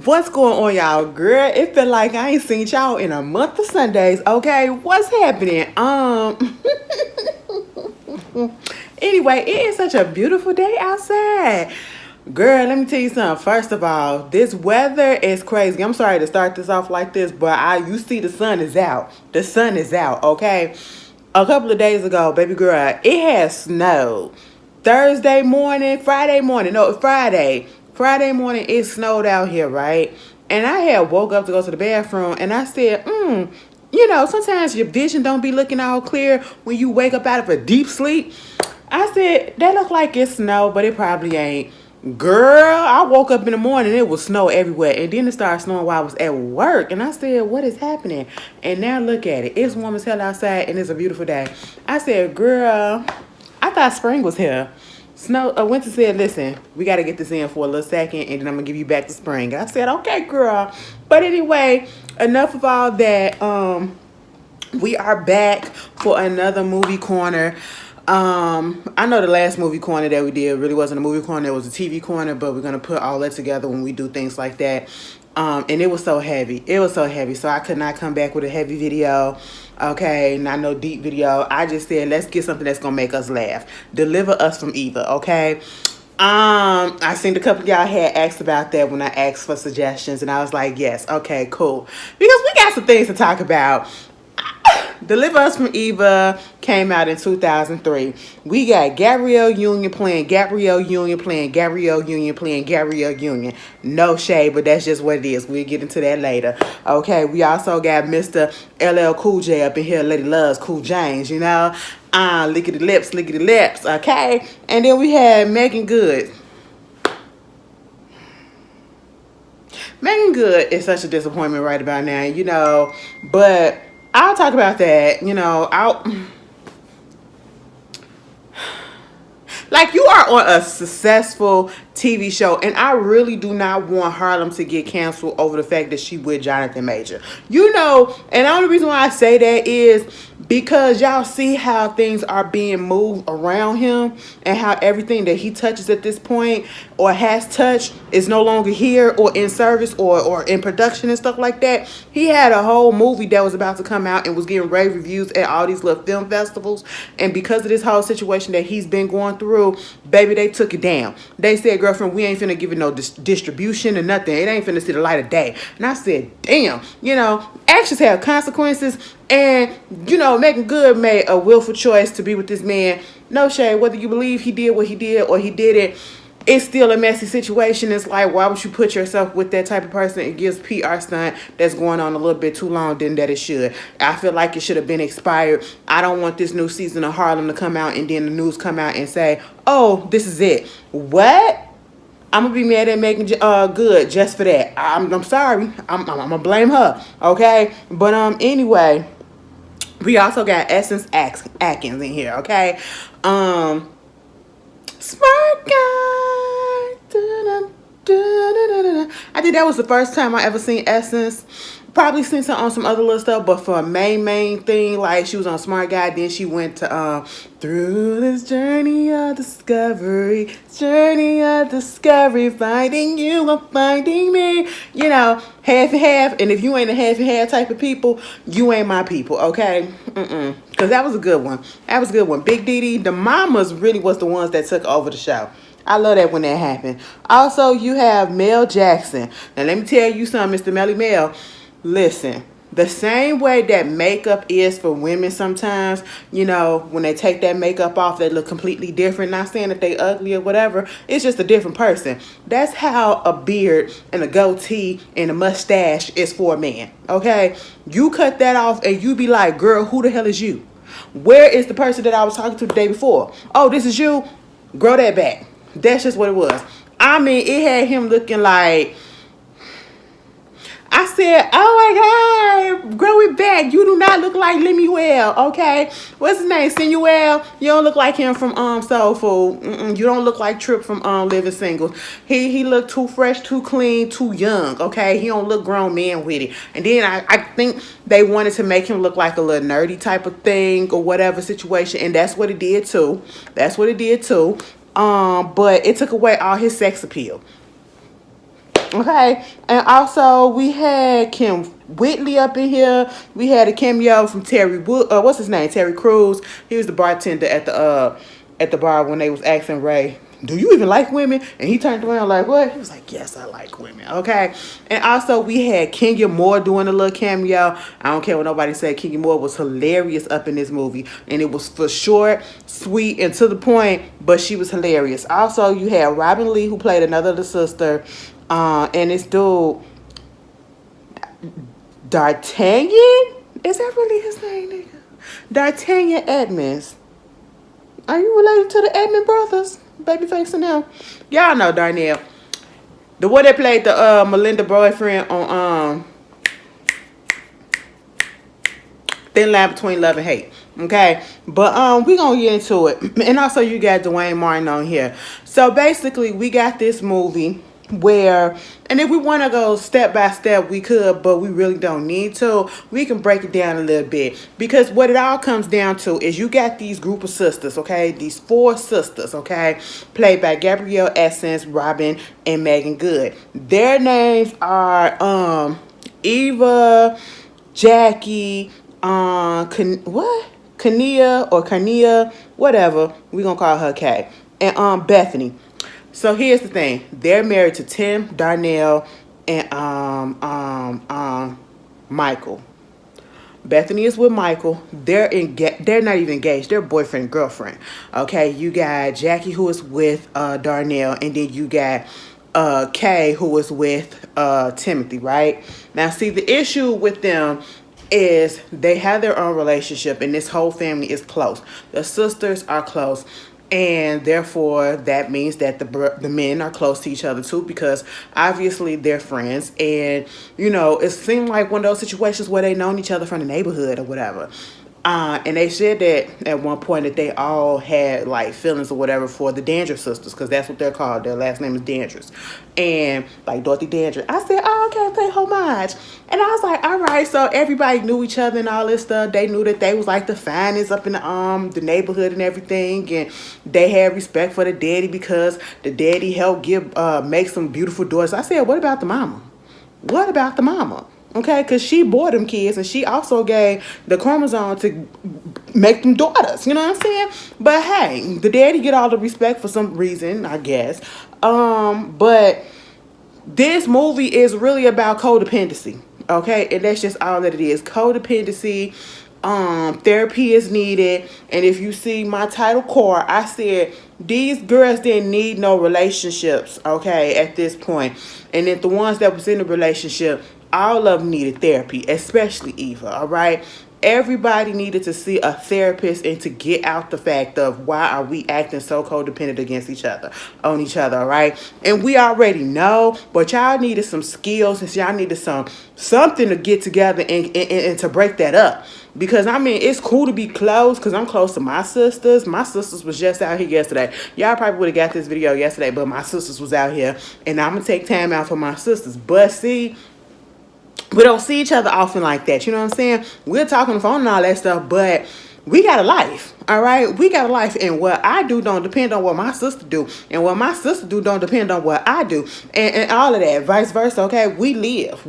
What's going on, y'all? Girl, it feel like I ain't seen y'all in a month of Sundays. Okay, what's happening? Anyway, it is such a beautiful day outside. Girl, let me tell you something. First of all, this weather is crazy. I'm sorry to start this off like this, but you see the sun is out. The sun is out, okay? A couple of days ago, baby girl, it had snowed. Thursday morning, Friday morning, no, Friday. Friday morning, it snowed out here, right? And I had woke up to go to the bathroom, and I said, sometimes your vision don't be looking all clear when you wake up out of a deep sleep. I said, that look like it's snow, but it probably ain't. Girl, I woke up in the morning, it was snow everywhere. And then it started snowing while I was at work. And I said, what is happening? And now look at it. It's warm as hell outside, and it's a beautiful day. I said, girl, I thought spring was here. Winter said, listen, we got to get this in for a little second, and then I'm going to give you back to spring. I said, okay, girl. But anyway, enough of all that. We are back for another movie corner. I know the last movie corner that we did really wasn't a movie corner, it was a TV corner, but we're gonna put all that together when we do things like that. And it was so heavy. It was so heavy. So I could not come back with a heavy video. Okay, not no deep video. I just said let's get something that's gonna make us laugh. Deliver Us from Eva, okay? I seen a couple of y'all had asked about that when I asked for suggestions, and I was like, yes, okay, cool. Because we got some things to talk about. Deliver Us from Eva came out in 2003. We got Gabrielle Union playing Gabrielle Union playing Gabrielle Union playing Gabrielle Union. No shade, but that's just what it is. We'll get into that later. Okay, we also got Mr. LL Cool J up in here. Lady Loves Cool James, you know. Lickety lips, okay? And then we had Megan Good. Megan Good is such a disappointment right about now, you know, but I'll talk about that, you know. Like, you are on a successful TV show, and I really do not want Harlem to get canceled over the fact that she with Jonathan Major. You know, and the only reason why I say that is because y'all see how things are being moved around him and how everything that he touches at this point or has touched is no longer here or in service or in production and stuff like that. He had a whole movie that was about to come out and was getting rave reviews at all these little film festivals, and because of this whole situation that he's been going through, baby, they took it down. They said, girlfriend, we ain't finna give it no distribution or nothing. It ain't finna see the light of day. And I said, damn, you know, actions have consequences. And, you know, Megan Good made a willful choice to be with this man. No shade, whether you believe he did what he did or he didn't, it's still a messy situation. It's like, why would you put yourself with that type of person? It gives PR stunt that's going on a little bit too long than that it should. I feel like it should have been expired. I don't want this new season of Harlem to come out and then the news come out and say, oh, this is it. What? I'm gonna be mad at Megan Good just for that. I'm sorry. I'm gonna blame her. Okay. But anyway, we also got Essence Atkins in here. Okay. Smart guy. I think that was the first time I ever seen Essence. Probably seen her on some other little stuff, but for a main thing, like she was on Smart Guy, then she went to Through this journey of discovery, finding you and finding me. You know, half and half, and if you ain't a half and half type of people, you ain't my people, okay? Because that was a good one. That was a good one. Big Didi, the mamas really was the ones that took over the show. I love that when that happened. Also, you have Mel Jackson. Now, let me tell you something, Mr. Melly Mel. Listen, the same way that makeup is for women sometimes, you know, when they take that makeup off, they look completely different. Not saying that they ugly or whatever. It's just a different person. That's how a beard and a goatee and a mustache is for a man, okay? You cut that off and you be like, girl, who the hell is you? Where is the person that I was talking to the day before? Oh, this is you? Grow that back. That's just what it was. I mean, it had him looking like... I said, oh my God, grow it back. You do not look like Lemuel, okay? What's his name? Sinuel? You don't look like him from Soul Food. You don't look like Trip from Living Single. He looked too fresh, too clean, too young, okay? He don't look grown man with it. And then I think they wanted to make him look like a little nerdy type of thing or whatever situation, and that's what it did too. But it took away all his sex appeal. Okay, and also we had Kim Whitley up in here. We had a cameo from Terry Wood. What's his name? Terry Crews. He was the bartender at the bar when they was asking Ray, "Do you even like women?" And he turned around like, "What?" He was like, "Yes, I like women." Okay, and also we had Kenya Moore doing a little cameo. I don't care what nobody said. Kenya Moore was hilarious up in this movie, and it was for short, sweet, and to the point. But she was hilarious. Also, you had Robin Lee who played another of the sister. And this dude, D'Artagnan? Is that really his name, nigga? D'Artagnan Edmonds. Are you related to the Edmond brothers? Babyface and them. Y'all know Darnell. The one that played the Melinda boyfriend on Thin Line Between Love and Hate. Okay, but we gonna get into it. And also you got Dwayne Martin on here. So basically we got this movie where, and if we want to go step by step we could, but we really don't need to. We can break it down a little bit, because what it all comes down to is you got these group of sisters, okay, these four sisters, okay, played by Gabrielle Essence, Robin, and Megan Good. Their names are Eva, Jackie, Kania, whatever. We gonna call her Kay. And Bethany. So here's the thing. They're married to Tim, Darnell, and Michael. Bethany is with Michael. They're not even engaged. They're boyfriend and girlfriend. Okay, you got Jackie who is with Darnell, and then you got Kay who is with Timothy, right? Now see, the issue with them is they have their own relationship, and this whole family is close. The sisters are close. And therefore, that means that the men are close to each other too, because obviously they're friends. And, you know, it seemed like one of those situations where they known each other from the neighborhood or whatever. And they said that at one point that they all had like feelings or whatever for the Dandridge sisters, because that's what they're called. Their last name is Dandridge. And like Dorothy Dandridge. I said, oh, okay, pay homage. And I was like, all right, so everybody knew each other and all this stuff. They knew that they was like the finest up in the neighborhood and everything. And they had respect for the daddy because the daddy helped make some beautiful daughters. I said, what about the mama? What about the mama? Okay, because she bore them kids, and she also gave the chromosome to make them daughters. You know what I'm saying? But hey, the daddy get all the respect for some reason, I guess. But this movie is really about codependency. Okay, and that's just all that it is. Codependency. Therapy is needed. And if you see my title core, I said these girls didn't need no relationships, okay, at this point. And then the ones that was in the relationship, all of them needed therapy, especially Eva, all right? Everybody needed to see a therapist and to get out the fact of why are we acting so codependent against each other, on each other, all right? And we already know, but y'all needed some skills, and y'all needed something to get together and to break that up. Because, I mean, it's cool to be close, because I'm close to my sisters. My sisters was just out here yesterday. Y'all probably would have got this video yesterday, but my sisters was out here, and I'm going to take time out for my sisters. But see, we don't see each other often like that. You know what I'm saying? We'll talk on the phone and all that stuff, but we got a life, all right? We got a life, and what I do don't depend on what my sister do, and what my sister do don't depend on what I do, and all of that, vice versa, okay? We live,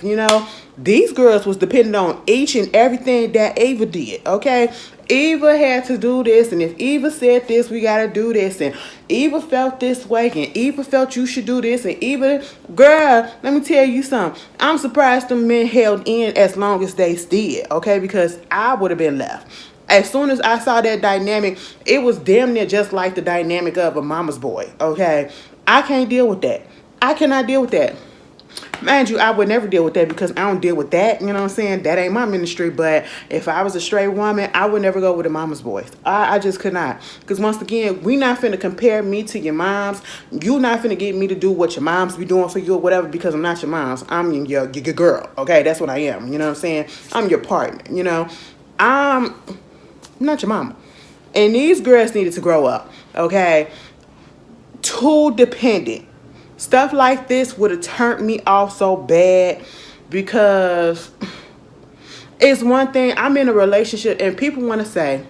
you know? These girls was dependent on each and everything that Eva did, okay? Eva had to do this, and if Eva said this, we gotta do this, and Eva felt this way, and Eva felt you should do this, and Eva, girl, let me tell you something. I'm surprised the men held in as long as they did, okay? Because I would have been left. As soon as I saw that dynamic, it was damn near just like the dynamic of a mama's boy, okay? I can't deal with that. I cannot deal with that. Mind you, I would never deal with that because I don't deal with that. You know what I'm saying? That ain't my ministry. But if I was a straight woman, I would never go with a mama's boys. I just could not. Because once again, we not finna compare me to your moms. You not finna get me to do what your moms be doing for you or whatever, because I'm not your moms. I'm your girl. Okay? That's what I am. You know what I'm saying? I'm your partner. You know? I'm not your mama. And these girls needed to grow up. Okay? Too dependent. Stuff like this would have turned me off so bad, because it's one thing, I'm in a relationship and people want to say,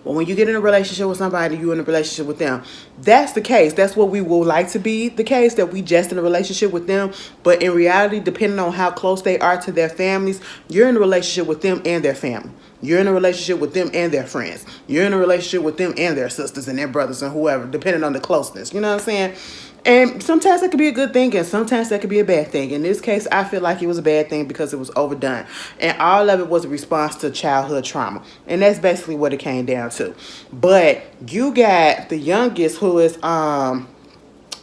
Well, when you get in a relationship with somebody, you're in a relationship with them. That's the case. That's what we would like to be the case, that we just in a relationship with them. But in reality, depending on how close they are to their families, you're in a relationship with them and their family. You're in a relationship with them and their friends. You're in a relationship with them and their sisters and their brothers and whoever, depending on the closeness. You know what I'm saying? And sometimes that could be a good thing, and sometimes that could be a bad thing. In this case, I feel like it was a bad thing because it was overdone. And all of it was a response to childhood trauma. And that's basically what it came down to. But you got the youngest, who is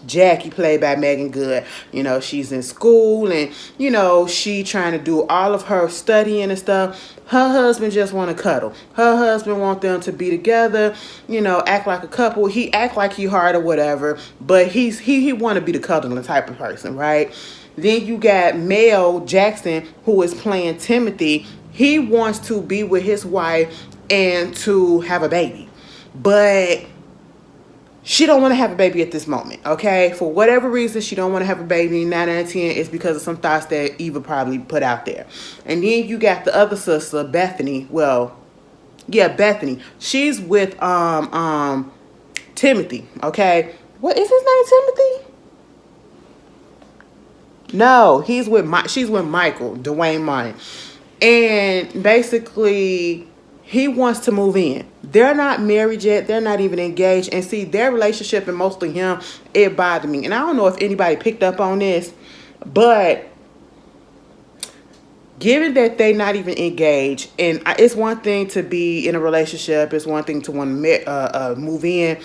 Jackie, played by Megan Good. You know, she's in school, and you know, she trying to do all of her studying and stuff. Her husband just want to cuddle. Her husband want them to be together, you know, act like a couple. He act like he hard or whatever, but he want to be the cuddling type of person, right? Then you got Mel Jackson, who is playing Timothy. He wants to be with his wife and to have a baby, but she don't want to have a baby at this moment, okay? For whatever reason, she don't want to have a baby. 9 out of 10 is because of some thoughts that Eva probably put out there. And then you got the other sister, Bethany. Well, yeah, Bethany. She's with Timothy, okay? What is his name, Timothy? No, she's with Michael, Dwayne Martin. And basically, he wants to move in. They're not married yet. They're not even engaged. And see, their relationship, and mostly him, it bothered me. And I don't know if anybody picked up on this, but given that they not even engaged, and it's one thing to be in a relationship, it's one thing to want to move in,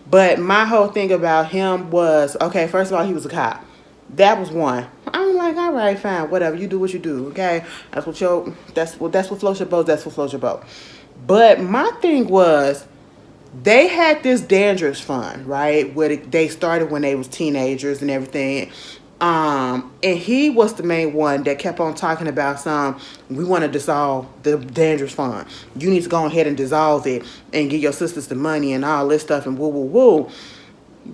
but my whole thing about him was, okay, first of all, he was a cop. That was one. I'm like, all right, fine, whatever. You do what you do, okay? That's what floats your boat. That's what floats your boat. But my thing was, they had this dangerous fund, right? Where they started when they was teenagers and everything. And he was the main one that kept on talking about we want to dissolve the dangerous fund. You need to go ahead and dissolve it and give your sisters the money and all this stuff and woo, woo, woo.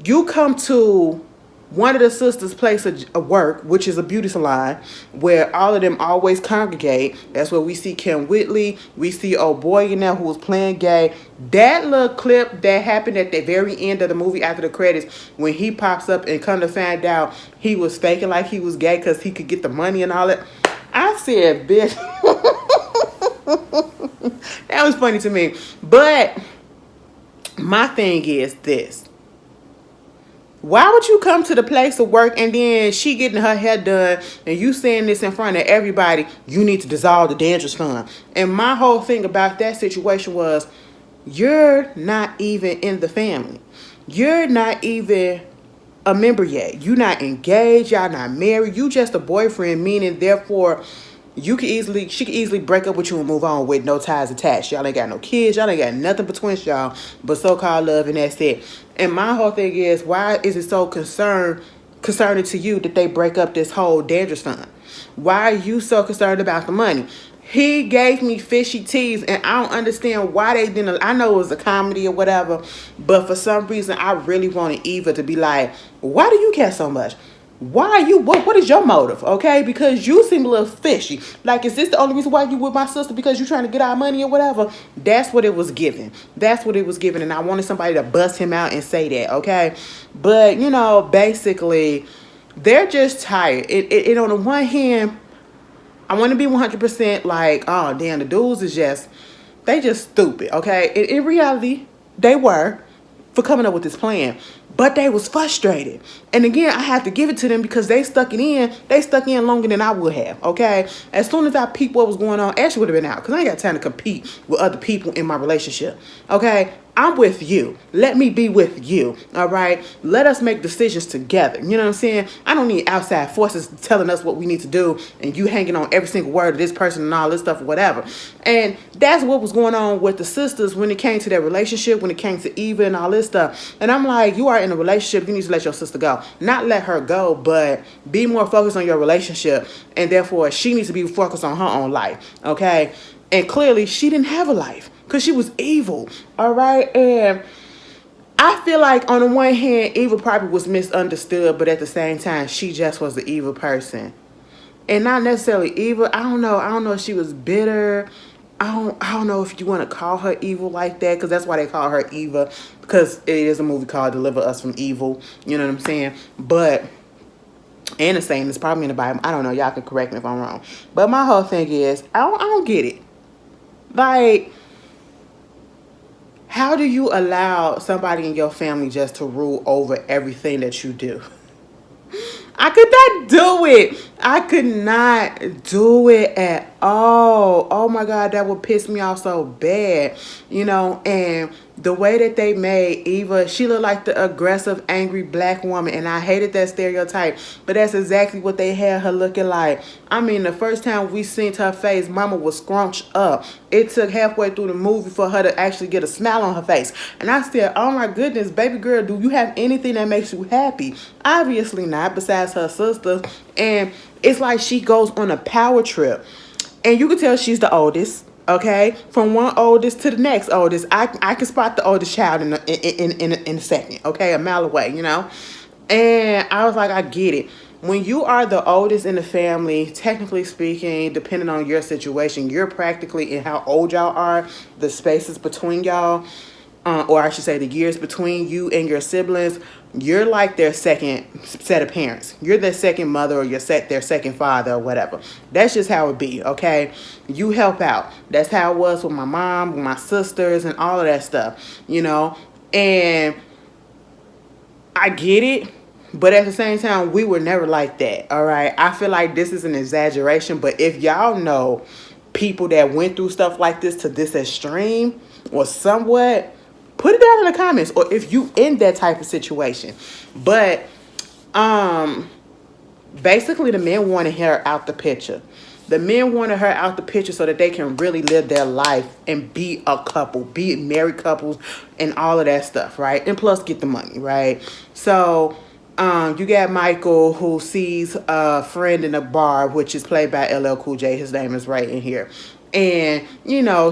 You come to one of the sisters' place of work, which is a beauty salon, where all of them always congregate. That's where we see Kim Whitley. We see old boy in there who was playing gay. That little clip that happened at the very end of the movie after the credits, when he pops up and come to find out he was faking like he was gay because he could get the money and all that. I said, bitch. That was funny to me. But my thing is this. Why would you come to the place of work and then she getting her hair done and you saying this in front of everybody, you need to dissolve the dangerous fund? And my whole thing about that situation was, you're not even in the family. You're not even a member yet. You're not engaged. Y'all not married. You just a boyfriend, meaning therefore she could easily break up with you and move on with no ties attached. Y'all ain't got no kids. Y'all ain't got nothing between y'all but so-called love, and that's it. And my whole thing is, why is it so concerning to you that they break up this whole dangerous fund? Why are you so concerned about the money? He gave me fishy teas, and I don't understand why they didn't. I know it was a comedy or whatever, but for some reason, I really wanted Eva to be like, why do you care so much? Why are you, what is your motive, okay? Because you seem a little fishy. Like, is this the only reason why you with my sister? Because you trying to get our money or whatever? That's what it was given. That's what it was given. And I wanted somebody to bust him out and say that, okay? But, you know, basically, they're just tired. It on the one hand, I want to be 100% like, oh, damn, the dudes is they just stupid, okay? In reality, they were, for coming up with this plan. But they was frustrated. And again, I have to give it to them because they stuck it in. They stuck in longer than I would have, okay? As soon as I peeped what was going on, Ashley would have been out because I ain't got time to compete with other people in my relationship, okay? I'm with you. Let me be with you, all right? Let us make decisions together. You know what I'm saying? I don't need outside forces telling us what we need to do and you hanging on every single word of this person and all this stuff or whatever. And that's what was going on with the sisters when it came to their relationship, when it came to Eva and all this stuff. And I'm like, you are in a relationship. You need to let your sister go. Not let her go, but be more focused on your relationship. And therefore, she needs to be focused on her own life, okay? And clearly, she didn't have a life. Because she was evil, all right? And I feel like on the one hand, Eva probably was misunderstood, but at the same time, she just was the evil person. And not necessarily evil. I don't know if she was bitter I don't know if you want to call her evil like that, because that's why they call her Eva, because it is a movie called Deliver Us from Evil. You know what I'm saying? But and the same, it's probably in the Bible. I don't know. Y'all can correct me if I'm wrong. But my whole thing is, I don't get it. Like, how do you allow somebody in your family just to rule over everything that you do? I could not do it. I could not do it at all. Oh my God, that would piss me off so bad. And the way that they made Eva, she looked like the aggressive, angry black woman. And I hated that stereotype. But that's exactly what they had her looking like. I mean, the first time we seen her face, mama was scrunched up. It took halfway through the movie for her to actually get a smile on her face. And I said, oh my goodness, baby girl, do you have anything that makes you happy? Obviously not, besides her sister. And it's like she goes on a power trip. And you can tell she's the oldest. Okay, from one oldest to the next oldest, I can spot the oldest child in a second. Okay, a mile away, And I was like, I get it. When you are the oldest in the family, technically speaking, depending on your situation, you're practically, in how old y'all are, the spaces between y'all, or I should say the years between you and your siblings, you're like their second set of parents. You're their second mother, or their second father, or whatever. That's just how it be, okay? You help out. That's how it was with my mom, with my sisters, and all of that stuff, And I get it, but at the same time, we were never like that, all right? I feel like this is an exaggeration, but if y'all know people that went through stuff like this to this extreme or somewhat, put it down in the comments, or if you in that type of situation. But basically the men wanted her out the picture. The men wanted her out the picture so that they can really live their life and be a couple, be married couples and all of that stuff, right? And plus get the money, right? So you got Michael, who sees a friend in a bar, which is played by LL Cool J. His name is right in here. And,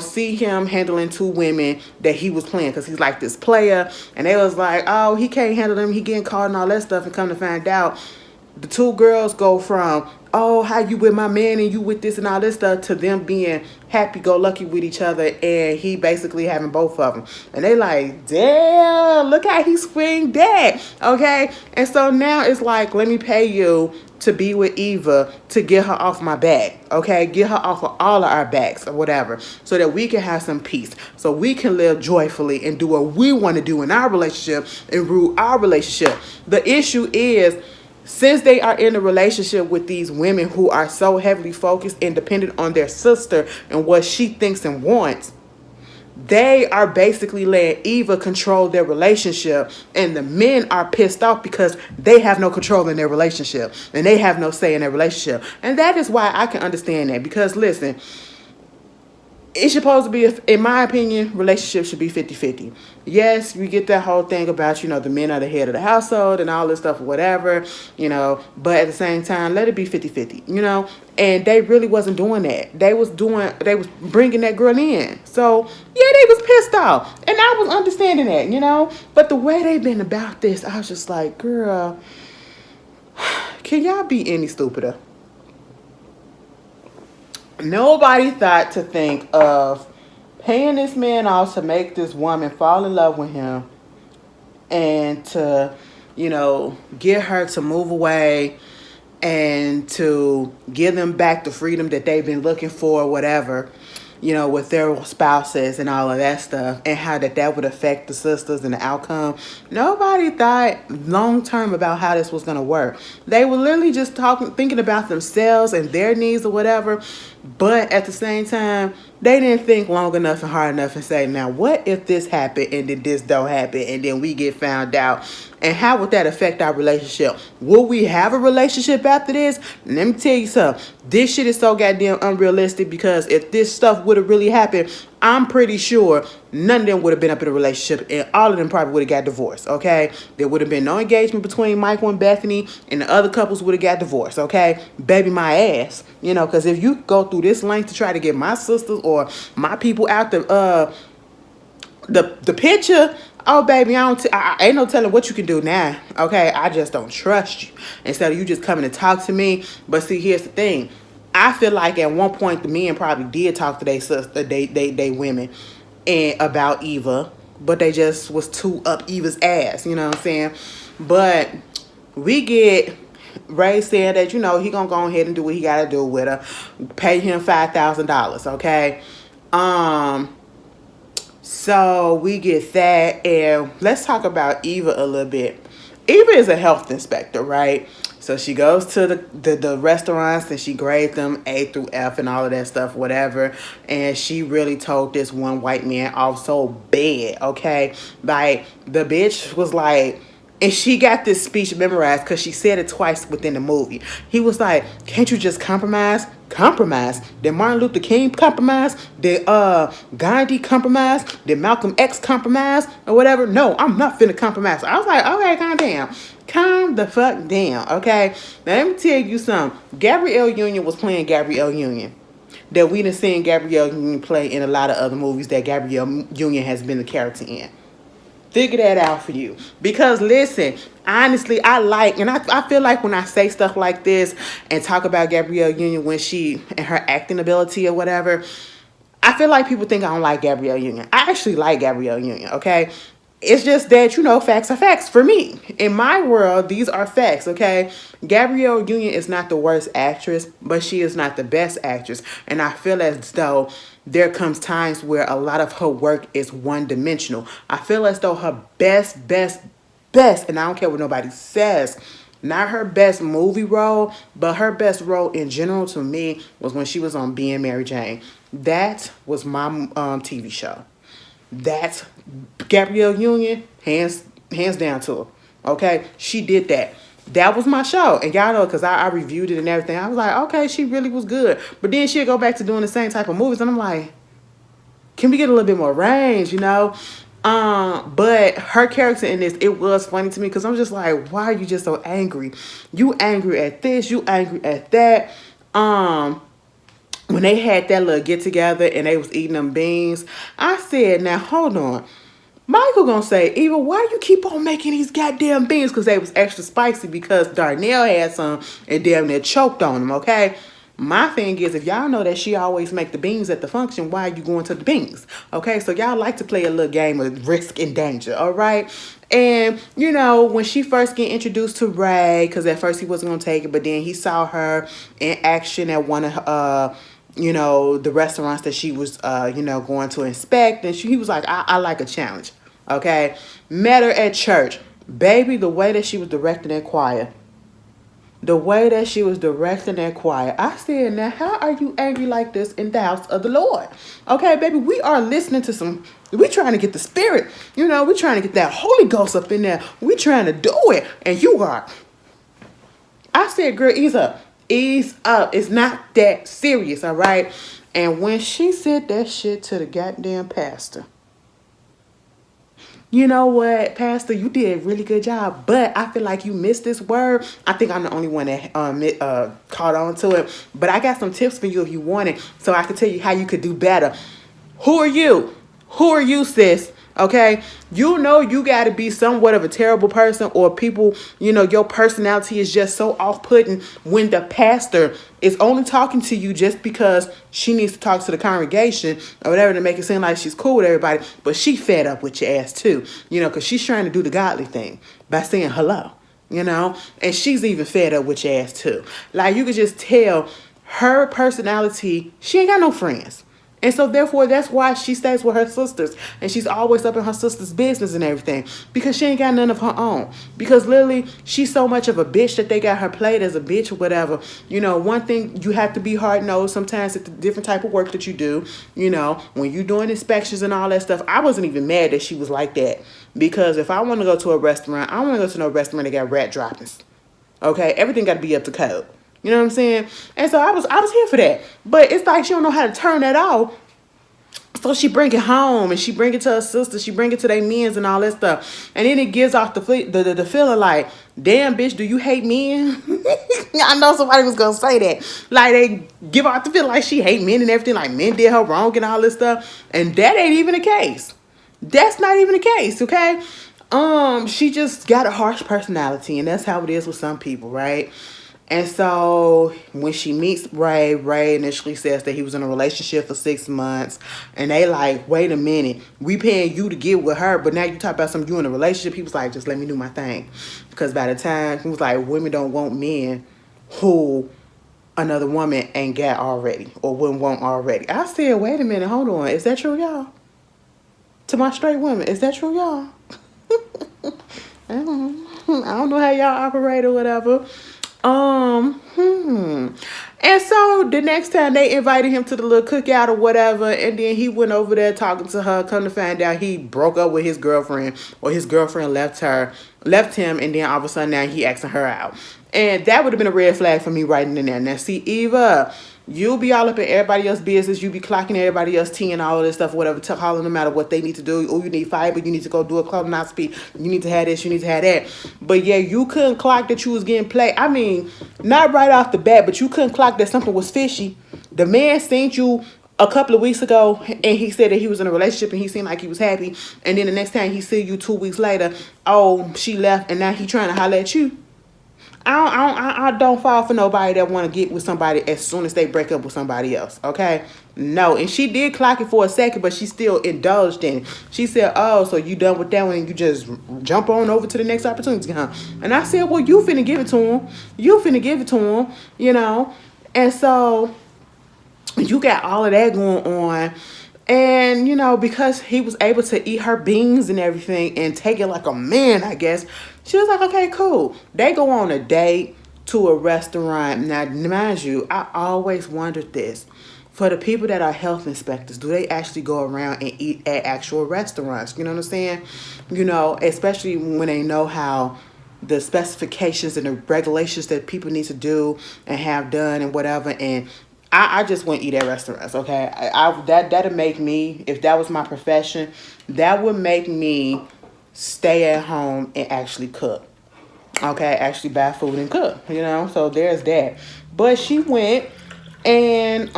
see him handling two women that he was playing, because he's like this player. And they was like, oh, he can't handle them. He getting caught and all that stuff. And come to find out, the two girls go from, oh, how you with my man and you with this and all this stuff, to them being happy-go-lucky with each other, and he basically having both of them. And they like, damn, look how he swing that, okay? And so now it's like, let me pay you to be with Eva to get her off my back, okay? Get her off of all of our backs or whatever, so that we can have some peace, so we can live joyfully and do what we want to do in our relationship and rule our relationship. The issue is, since they are in a relationship with these women who are so heavily focused and dependent on their sister and what she thinks and wants, they are basically letting Eva control their relationship, and the men are pissed off because they have no control in their relationship and they have no say in their relationship. And that is why I can understand that, because listen, it's supposed to be, in my opinion, relationships should be 50-50. Yes, we get that whole thing about, the men are the head of the household and all this stuff, whatever, but at the same time, let it be 50-50, and they really wasn't doing that. They was bringing that girl in. So, yeah, they was pissed off, and I was understanding that, but the way they've been about this, I was just like, girl, can y'all be any stupider? Nobody thought to think of paying this man off to make this woman fall in love with him, and to, get her to move away and to give them back the freedom that they've been looking for, whatever, with their spouses and all of that stuff, and how that would affect the sisters and the outcome. Nobody thought long term about how this was going to work. They were literally just thinking about themselves and their needs or whatever. But at the same time, they didn't think long enough and hard enough and say, now, what if this happened and then this don't happen and then we get found out? And how would that affect our relationship? Will we have a relationship after this? And let me tell you something. This shit is so goddamn unrealistic, because if this stuff would have really happened, I'm pretty sure none of them would have been up in a relationship, and all of them probably would have got divorced, okay? There would have been no engagement between Michael and Bethany, and the other couples would have got divorced, okay? Baby my ass, because if you go through this length to try to get my sisters or my people out the picture, oh baby, I ain't no telling what you can do now, okay? I just don't trust you. Instead of you just coming to talk to me. But see, here's the thing. I feel like at one point the men probably did talk to their sister, they women, and about Eva, but they just was too up Eva's ass. You know what I'm saying? But we get Ray said that he gonna go ahead and do what he gotta do with her, pay him $5,000. Okay, so we get that, and let's talk about Eva a little bit. Eva is a health inspector, right? So she goes to the restaurants and she grades them A through F and all of that stuff, whatever. And she really told this one white man off so bad, okay? Like, the bitch was like, and she got this speech memorized because she said it twice within the movie. He was like, can't you just compromise? Compromise? Did Martin Luther King compromise? Did Gandhi compromise? Did Malcolm X compromise? Or whatever? No, I'm not finna compromise. I was like, okay, calm down. Calm the fuck down, okay? Now, let me tell you something. Gabrielle Union was playing Gabrielle Union. That we done seen Gabrielle Union play in a lot of other movies that Gabrielle Union has been the character in. Figure that out for you. Because listen, honestly, I feel like when I say stuff like this and talk about Gabrielle Union when she and her acting ability or whatever, I feel like people think I don't like Gabrielle Union. I actually like Gabrielle Union, okay? It's just that, facts are facts for me. In my world, these are facts, okay? Gabrielle Union is not the worst actress, but she is not the best actress. And I feel as though there comes times where a lot of her work is one-dimensional. I feel as though her best, and I don't care what nobody says, not her best movie role, but her best role in general to me was when she was on Being Mary Jane. That was my TV show. That's Gabrielle Union, hands down to her. Okay, she did that. That was my show, and y'all know because I reviewed it and everything. I was like, okay, she really was good. But then she'll go back to doing the same type of movies, and I'm like, can we get a little bit more range, But her character in this, it was funny to me because I'm just like, why are you just so angry? You angry at this, you angry at that. When they had that little get together and they was eating them beans, I said, now hold on. Michael gonna say, Eva, why you keep on making these goddamn beans? Because they was extra spicy because Darnell had some and damn near choked on them, okay? My thing is, if y'all know that she always make the beans at the function, why are you going to the beans? Okay, so y'all like to play a little game of risk and danger, all right? And, when she first get introduced to Ray, because at first he wasn't going to take it, but then he saw her in action at one of the restaurants that she was, going to inspect. And he was like, I like a challenge. Okay. Met her at church. Baby, the way that she was directing that choir. I said, now, how are you angry like this in the house of the Lord? Okay, baby, we are listening to we trying to get the spirit. We trying to get that Holy Ghost up in there. We trying to do it. And you are. I said, girl, ease up. Ease up. It's not that serious, all right? And when she said that shit to the goddamn pastor, you know what, Pastor, you did a really good job, but I feel like you missed this word. I think I'm the only one that caught on to it. But I got some tips for you if you want it, so I can tell you how you could do better. Who are you? Who are you, sis? Okay, you got to be somewhat of a terrible person, or people, your personality is just so off-putting when the pastor is only talking to you just because she needs to talk to the congregation or whatever to make it seem like she's cool with everybody, but she fed up with your ass too, because she's trying to do the godly thing by saying hello, and she's even fed up with your ass too. Like, you could just tell her personality, she ain't got no friends. And so, therefore, that's why she stays with her sisters. And she's always up in her sister's business and everything. Because she ain't got none of her own. Because, literally, she's so much of a bitch that they got her played as a bitch or whatever. One thing, you have to be hard-nosed sometimes at the different type of work that you do. When you're doing inspections and all that stuff. I wasn't even mad that she was like that. Because if I want to go to a restaurant, I don't want to go to no restaurant that got rat droppings. Okay? Everything got to be up to code. You know what I'm saying? And so I was here for that. But it's like she don't know how to turn that off. So she bring it home and she bring it to her sister. She bring it to their men and all that stuff. And then it gives off the feeling like, damn, bitch, do you hate men? I know somebody was going to say that. Like, they give off the feeling like she hate men and everything. Like, men did her wrong and all this stuff. And that ain't even the case. That's not even the case, okay? She just got a harsh personality. And that's how it is with some people, right? And so when she meets Ray, Ray initially says that he was in a relationship for 6 months. And they like, wait a minute, we paying you to get with her, but now you talk about some you in a relationship. He was like, just let me do my thing. Because by the time, he was like, women don't want men who another woman ain't got already or wouldn't want already. I said, wait a minute, hold on. Is that true, y'all? To my straight women, is that true, y'all? I don't know how y'all operate or whatever. And so the next time they invited him to the little cookout or whatever, and then he went over there talking to her. Come to find out, he broke up with his girlfriend, or his girlfriend left him, and then all of a sudden now he asking her out. And that would have been a red flag for me right in there. Now, see, Eva, you'll be all up in everybody else's business. You be clocking everybody else tea and all of this stuff, whatever, calling them out of what they need to do. Oh, you need fiber. You need to go do a colonoscopy. You need to have this. You need to have that. But yeah, you couldn't clock that you was getting played. I mean, not right off the bat, but you couldn't clock that something was fishy. The man seen you a couple of weeks ago, and he said that he was in a relationship, and he seemed like he was happy. And then the next time he see you 2 weeks later, oh, she left, and now he trying to holler at you. I don't fall for nobody that want to get with somebody as soon as they break up with somebody else, okay? No, and she did clock it for a second, but she still indulged in it. She said, oh, so you done with that one and you just jump on over to the next opportunity, huh? And I said, well, you finna give it to him. You finna give it to him, you know? And so you got all of that going on. And, you know, because he was able to eat her beans and everything and take it like a man, I guess, she was like, okay, cool. They go on a date to a restaurant. Now, mind you, I always wondered this. For the people that are health inspectors, do they actually go around and eat at actual restaurants? You know what I'm saying? You know, especially when they know how the specifications and the regulations that people need to do and have done and whatever. And I just wouldn't eat at restaurants, okay? That'd make me, if that was my profession, that would make me stay at home and actually cook. Okay, actually buy food and cook, you know? So there's that. But she went and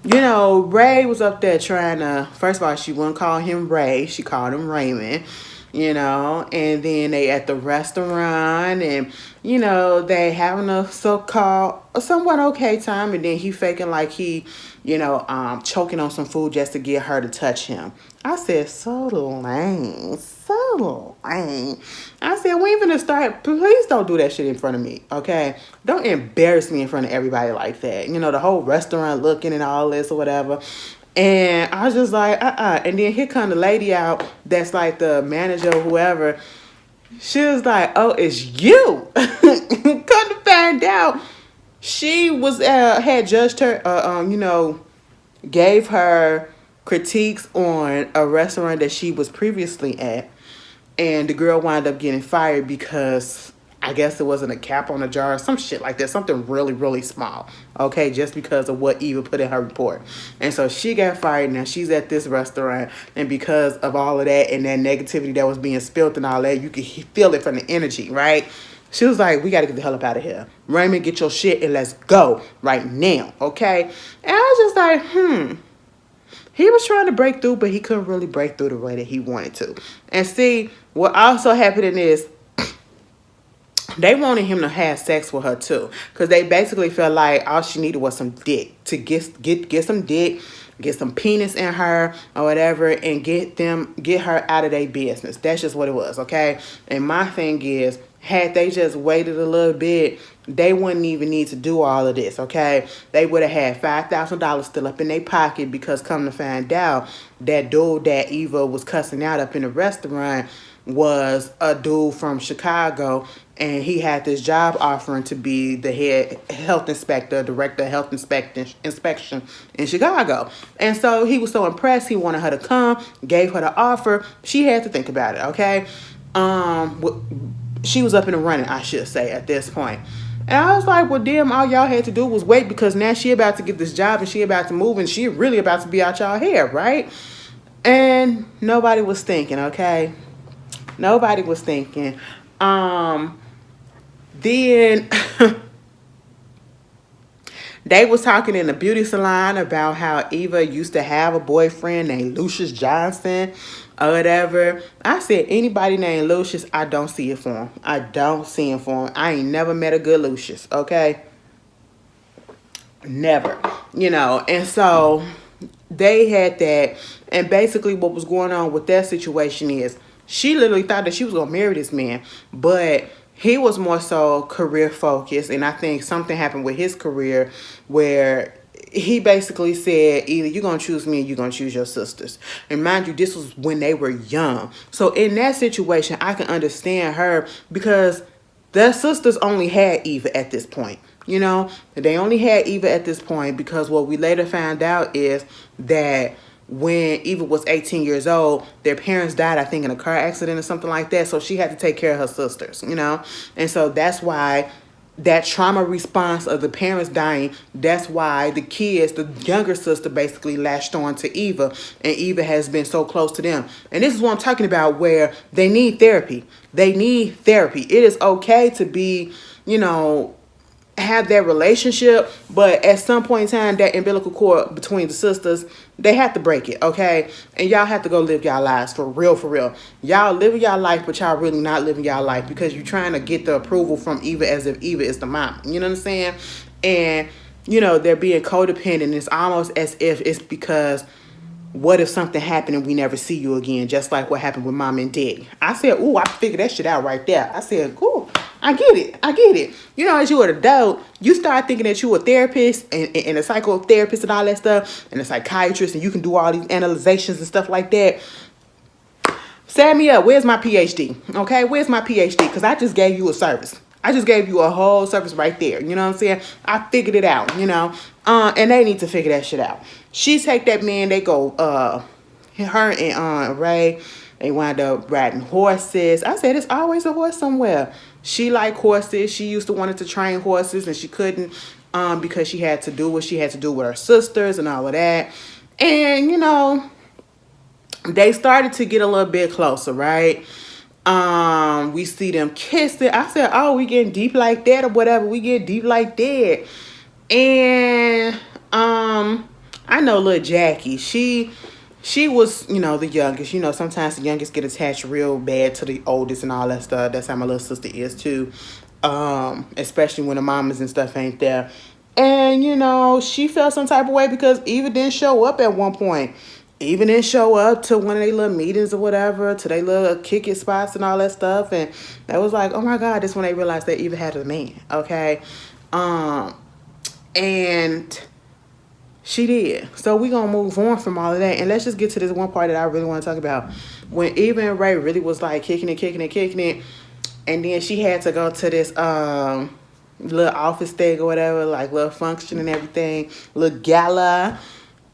you know, Ray was up there trying to, first of all, she wouldn't call him Ray, she called him Raymond. You know, and then they at the restaurant and, you know, they having a so-called, somewhat okay time. And then he faking like he, you know, choking on some food just to get her to touch him. I said, so lame, so lame. I said, we ain't gonna start, please don't do that shit in front of me, okay? Don't embarrass me in front of everybody like that. You know, the whole restaurant looking and all this or whatever. And I was just like, And then here come the lady out that's like the manager or whoever. She was like, oh, it's you. Come to find out, she was had judged her, you know, gave her critiques on a restaurant that she was previously at. And the girl wound up getting fired because I guess it wasn't a cap on a jar or some shit like that. Something really, really small. Okay, just because of what Eva put in her report. And so she got fired. Now she's at this restaurant. And because of all of that and that negativity that was being spilled and all that, you could feel it from the energy, right? She was like, we got to get the hell up out of here. Raymond, get your shit and let's go right now, okay? And I was just like, He was trying to break through, but he couldn't really break through the way that he wanted to. And see, what also happened is, they wanted him to have sex with her too, because they basically felt like all she needed was some dick to get some dick, get some penis in her or whatever, and get her out of their business. That's just what it was, okay? And my thing is, had they just waited a little bit, they wouldn't even need to do all of this, okay? They would have had $5,000 still up in their pocket, because come to find out, that dude that Eva was cussing out up in the restaurant was a dude from Chicago, and he had this job offering to be the head health inspector, director of health inspection in Chicago. And so he was so impressed, he wanted her to come, gave her the offer. She had to think about it, okay? She was up in the running, I should say, at this point. And I was like, well, damn, all y'all had to do was wait, because now she about to get this job and she about to move and she really about to be out y'all hair, right? And nobody was thinking, okay? Nobody was thinking. Then They was talking in the beauty salon about how Eva used to have a boyfriend named Lucius Johnson or whatever. I said, anybody named Lucius, I don't see it for him. I don't see him for him. I ain't never met a good Lucius, okay? Never. And so they had that. And basically what was going on with that situation is she literally thought that she was going to marry this man. But he was more so career focused. And I think something happened with his career where he basically said, either you're going to choose me or you're going to choose your sisters. And mind you, this was when they were young. So in that situation, I can understand her because their sisters only had Eva at this point. They only had Eva at this point because what we later found out is that when Eva was 18 years old, their parents died, I think, in a car accident or something like that. So she had to take care of her sisters, And so that's why that trauma response of the parents dying, that's why the kids, the younger sister, basically latched on to Eva, and Eva has been so close to them. And this is what I'm talking about, where they need therapy. They need therapy. It is okay to be, have that relationship, but at some point in time, that umbilical cord between the sisters, they have to break it, okay? And y'all have to go live y'all lives for real, for real. Y'all living y'all life, but y'all really not living y'all life because you're trying to get the approval from Eva as if Eva is the mom. You know what I'm saying? And, they're being codependent. It's almost as if it's because what if something happened and we never see you again, just like what happened with mom and daddy. I said, ooh, I figured that shit out right there. I said, ooh, I get it. As you an adult, you start thinking that you a therapist and a psychotherapist and all that stuff, and a psychiatrist, and you can do all these analyzations and stuff like that. Set me up. Where's my PhD? Okay, where's my PhD? Because I just gave you a service. I just gave you a whole service right there. You know what I'm saying? I figured it out, and they need to figure that shit out. She take that man, they go, her and Ray, they wind up riding horses. I said, it's always a horse somewhere. She liked horses. She used to wanted to train horses, and she couldn't because she had to do what she had to do with her sisters and all of that. And, they started to get a little bit closer, right? We see them kissing. I said, oh, we getting deep like that or whatever. We get deep like that. And I know little Jackie, she was, the youngest. Sometimes the youngest get attached real bad to the oldest and all that stuff. That's how my little sister is too. Especially when the mamas and stuff ain't there. And, she felt some type of way because Eva didn't show up at one point. Even didn't show up to one of their little meetings or whatever, to their little kick it spots and all that stuff. And that was like, oh my God, that's when they realized that Eva had a man, okay? And she did. So we gonna move on from all of that. And let's just get to this one part that I really want to talk about. When Eva and Ray really was like kicking it. And then she had to go to this little office thing or whatever, like little function and everything, little gala.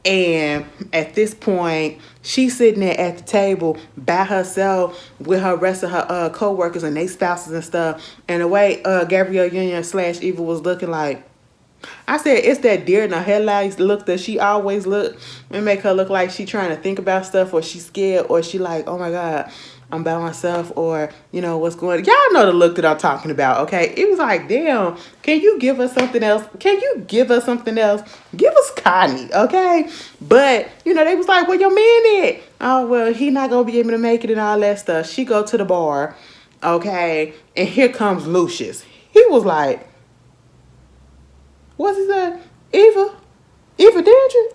And at this point, she's sitting there at the table by herself with her rest of her co-workers and their spouses and stuff. And the way Gabrielle Union / Eva was looking like, I said, it's that deer in the headlights look that she always look and make her look like she trying to think about stuff, or she's scared, or she like, oh my God, I'm by myself, or, what's going on. Y'all know the look that I'm talking about, okay? It was like, damn, can you give us something else? Give us Connie, okay? But, they was like, where your man at? Oh, well, he not going to be able to make it and all that stuff. She go to the bar, okay? And here comes Lucius. He was like, what's his name? Eva Dandridge?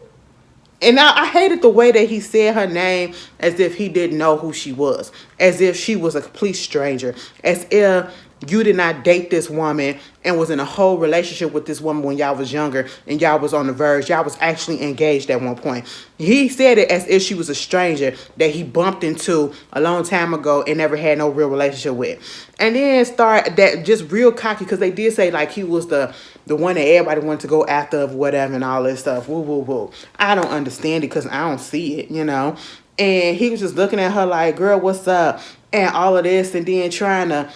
And I hated the way that he said her name as if he didn't know who she was. As if she was a complete stranger. As if you did not date this woman and was in a whole relationship with this woman when y'all was younger and y'all was on the verge. Y'all was actually engaged at one point. He said it as if she was a stranger that he bumped into a long time ago and never had no real relationship with. And then start that just real cocky, because they did say like he was the one that everybody wanted to go after of whatever and all this stuff. Woo. I don't understand it because I don't see it, And he was just looking at her like, girl, what's up? And all of this, and then trying to,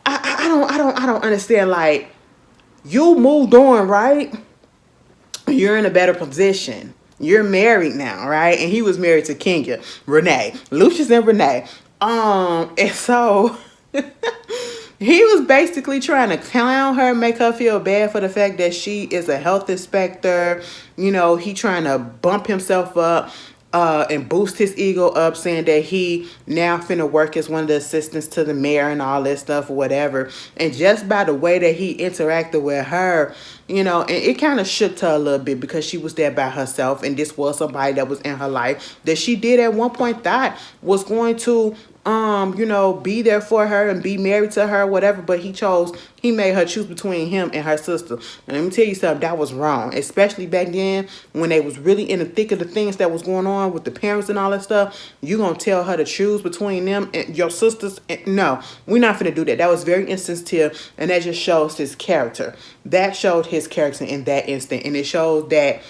I don't understand. Like, you moved on, right? You're in a better position. You're married now, right? And he was married to Kenya, Renee, Lucius and Renee. And so He was basically trying to clown her, make her feel bad for the fact that she is a health inspector. You know, he trying to bump himself up and boost his ego up, saying that he now finna work as one of the assistants to the mayor and all that stuff or whatever. And just by the way that he interacted with her, you know, and it kind of shook her a little bit because she was there by herself, and this was somebody that was in her life that she did at one point thought was going to you know, be there for her and be married to her, whatever, but he made her choose between him and her sister. And let me tell you something, that was wrong, especially back then when they was really in the thick of the things that was going on with the parents and all that stuff. You gonna tell her to choose between them and your sisters? No, we're not gonna do that. That was very insensitive, and that just shows his character. That showed his character in that instant, and it shows that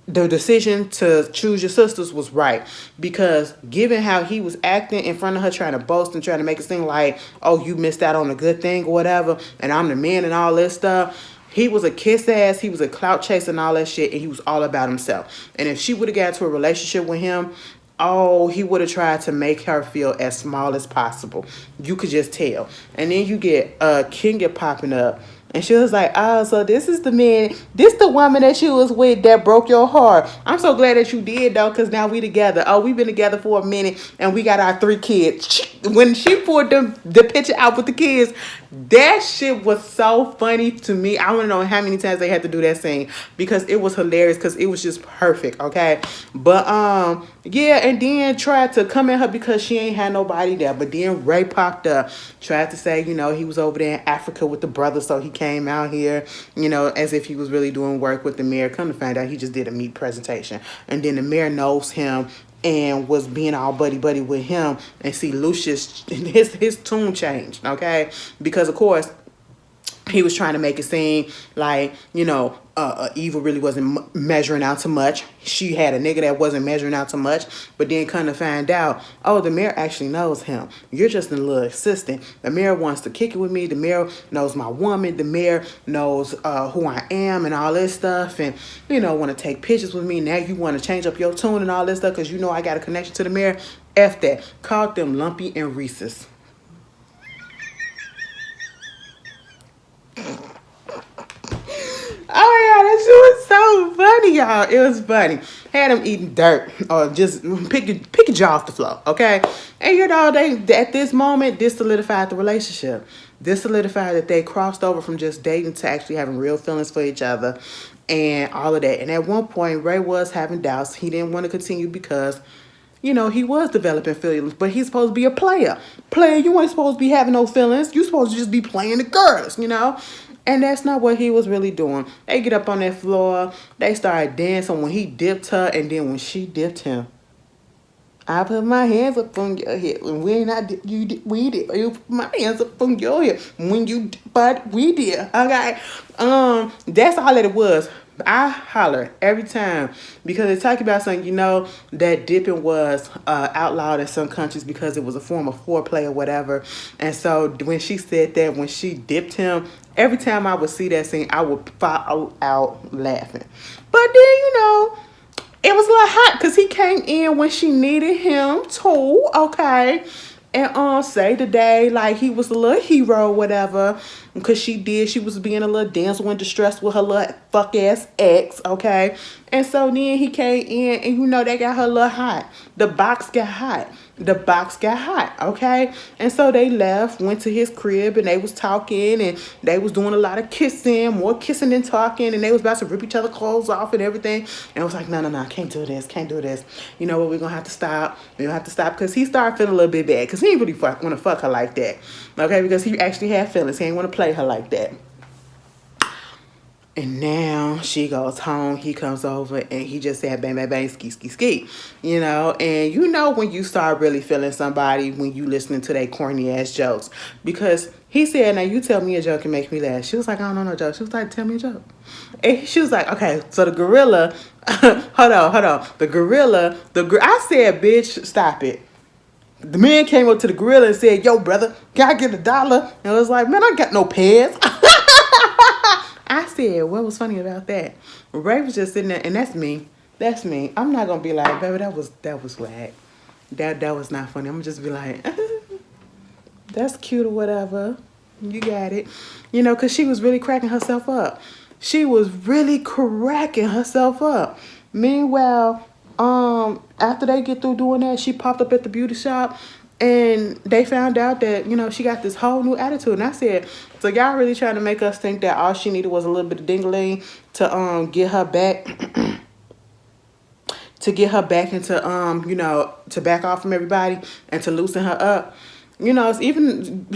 the decision to choose your sisters was right, because given how he was acting in front of her, trying to boast and trying to make it seem like, oh, you missed out on a good thing or whatever, and I'm the man and all this stuff. He was a kiss ass, he was a clout chaser and all that shit, and he was all about himself. And if she would have got into a relationship with him, oh, he would have tried to make her feel as small as possible. You could just tell. And then you get Kenya popping up. And she was like, oh, so this is the man, this the woman that you was with that broke your heart. I'm so glad that you did, though, because now we together. Oh, we've been together for a minute, and we got our 3 kids. When she pulled the picture out with the kids, that shit was so funny to me. I want to know how many times they had to do that scene, because it was hilarious, because it was just perfect, okay? But, yeah, and then tried to come at her because she ain't had nobody there. But then Ray popped up, tried to say, you know, he was over there in Africa with the brother, so he came out here, you know, as if he was really doing work with the mayor. Come to find out, he just did a meat presentation. And then the mayor knows him and was being all buddy with him. And see, Lucius, his tune changed, okay? Because, of course, he was trying to make it seem like, you know, Eva really wasn't measuring out too much. She had a nigga that wasn't measuring out too much. But then come to find out, oh, the mayor actually knows him. You're just a little assistant. The mayor wants to kick it with me. The mayor knows my woman. The mayor knows who I am and all this stuff. And, you know, want to take pictures with me. Now you want to change up your tune and all this stuff because you know I got a connection to the mayor. F that. Called them Lumpy and Reese's. Oh my god, that shit was so funny, y'all. It was funny. Had them eating dirt or just pick a jaw off the floor, okay? And you know, they at this moment, this solidified the relationship. This solidified that they crossed over from just dating to actually having real feelings for each other and all of that. And at one point, Ray was having doubts. He didn't want to continue because, you know, he was developing feelings, but he's supposed to be a player. Player, you ain't supposed to be having no feelings. You supposed to just be playing the girls, you know? And that's not what he was really doing. They get up on that floor. They started dancing when he dipped her, and then when she dipped him. I put my hands up on your hip. When we not you did, we did. You put my hands up on your hip. When you but we did. Okay. That's all that it was. I holler every time because they talk about something, you know, that dipping was outlawed in some countries because it was a form of foreplay or whatever. And so when she said that, when she dipped him, every time I would see that scene, I would fall out laughing. But then, you know, it was a little hot because he came in when she needed him too, okay? And saved the day like he was a little hero or whatever. Because she was being a little damsel in distress with her little fuck ass ex, okay? And so then he came in and you know they got her a little hot. The box got hot. The box got hot, okay? And so they left, went to his crib, and they was talking, and they was doing a lot of kissing, more kissing than talking, and they was about to rip each other clothes off and everything. And I was like, no, can't do this. You know what, we're going to have to stop. We're going to have to stop, because he started feeling a little bit bad, because he didn't really want to fuck her like that, okay? Because he actually had feelings. He didn't want to play her like that. And now she goes home, he comes over, and he just said, bang, bang, bang, ski, ski, ski. You know, and you know when you start really feeling somebody when you listening to their corny ass jokes. Because he said, now you tell me a joke and make me laugh. She was like, I don't know no joke. She was like, tell me a joke. And she was like, okay, so the gorilla, hold on. The gorilla, I said, bitch, stop it. The man came up to the gorilla and said, yo, brother, can I get $1? And I was like, man, I got no pants. I said, what was funny about that? Ray was just sitting there, and that's me. That's me. I'm not gonna be like, baby, that was whack. That was not funny. I'm gonna just be like, that's cute or whatever. You got it. You know, because she was really cracking herself up. She was really cracking herself up. Meanwhile, after they get through doing that, she popped up at the beauty shop and they found out that, you know, she got this whole new attitude. And I said, so y'all really trying to make us think that all she needed was a little bit of dingling to get her back to get her back into you know, to back off from everybody and to loosen her up. You know, it's even